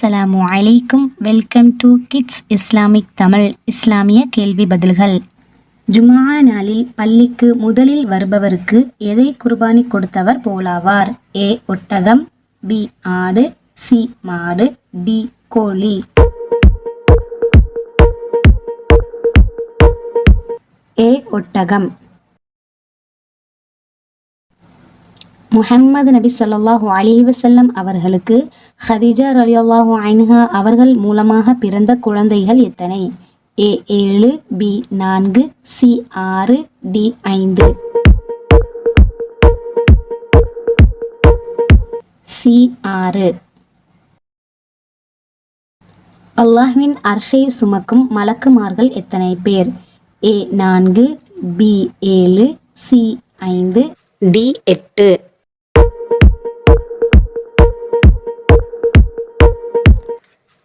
அஸ்ஸலாமு அலைக்கும். Welcome to kids Islamic Tamil. இஸ்லாமிய கேள்வி பதில்கள். ஜும்ஆ நாளில் பள்ளிக்கு முதலில் வருபவருக்கு எதை குர்பானி கொடுத்தவர் போலாவார்? ஏ ஒட்டகம், பி ஆடு, சி மாடு, டி கோழி. ஏ ஒட்டகம். முஹம்மது நபி ஸல்லல்லாஹு அலைஹி வஸல்லம் அவர்களுக்கு ஹதீஜா ரலியல்லாஹு அன்ஹா அவர்கள் மூலமாக பிறந்த குழந்தைகள் எத்தனை? ஏ 7, பி 4, சி 6, டி 5. சி 6. அல்லாஹ்வின் அர்ஷை சுமக்கும் மலக்குமார்கள் எத்தனை பேர்? ஏ 4, பி 7, சி 5, டி 8.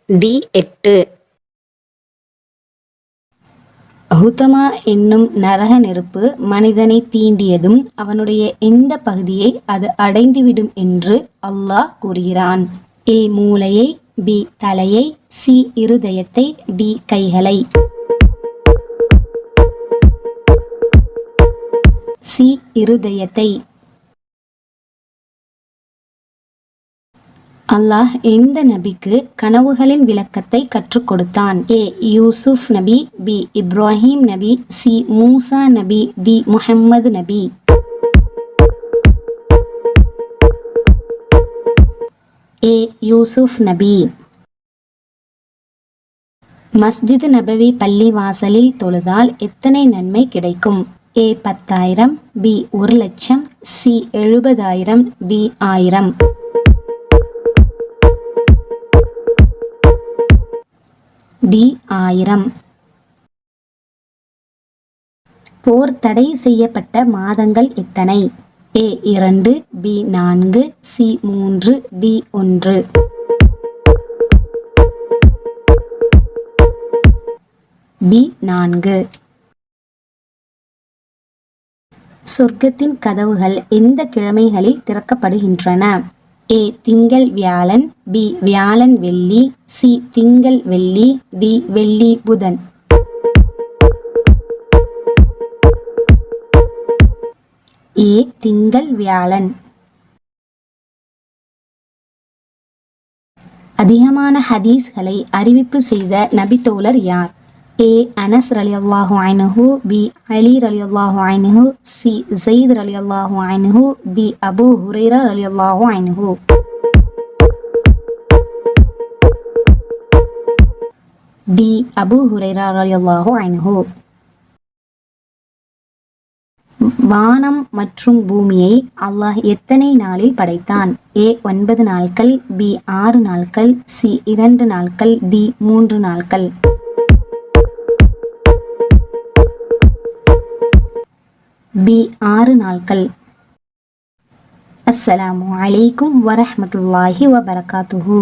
டி 8. ஹுதமா என்னும் நரக நெருப்பு மனிதனை தீண்டியதும் அவனுடைய எந்த பகுதியை அது அடைந்துவிடும் என்று அல்லாஹ் கூறுகிறான்? ஏ மூளையை, பி தலையை, சி இருதயத்தை, டி கைகளை. சி இருதயத்தை. அல்லாஹ் எந்த நபிக்கு கனவுகளின் விளக்கத்தை கற்றுக் கொடுத்தான்? ஏ யூசுப் நபி, பி இப்ராஹிம் நபி, சி மூசா நபி, டி முஹம்மது நபி. ஏ யூசுப் நபி. மஸ்ஜித் நபவி பள்ளி வாசலில் தொழுதால் எத்தனை நன்மை கிடைக்கும்? ஏ 10,000, பி 1,00,000, சி 70,000, டி 1000. டி 1000. போர் தடை செய்யப்பட்ட மாதங்கள் எத்தனை? ஏ 2, பி 4, சி 3, டி 1. பி 4. சொர்க்கத்தின் கதவுகள் எந்த கிழமைகளில் திறக்கப்படுகின்றன? ஏ திங்கள் வியாழன், பி வியாழன் வெள்ளி, சி திங்கள் வெள்ளி, டி வெள்ளி புதன். ஏ திங்கள் வியாழன். அதிகமான ஹதீஸ்களை அறிவிப்பு செய்த நபித்தோழர் யார்? ஏ அனஸ் ரலியல்லாஹு அன்ஹு, பி அலி ரலியல்லாஹு அன்ஹு, சி ஸைத் ரலியல்லாஹு அன்ஹு, டி அபூ ஹுரைரா ரலியல்லாஹு அன்ஹு. டி அபூ ஹுரைரா ரலியல்லாஹு அன்ஹு. வானம் மற்றும் பூமியை அல்லாஹ் எத்தனை நாளில் படைத்தான்? ஏ 9 நாட்கள், பி 6 நாட்கள், சி 2 நாட்கள், டி 3 நாட்கள். பி 6 நாட்கள். அஸ்ஸலாமு அலைக்கும் வரஹ்மத்துல்லாஹி வபரகாத்துஹு.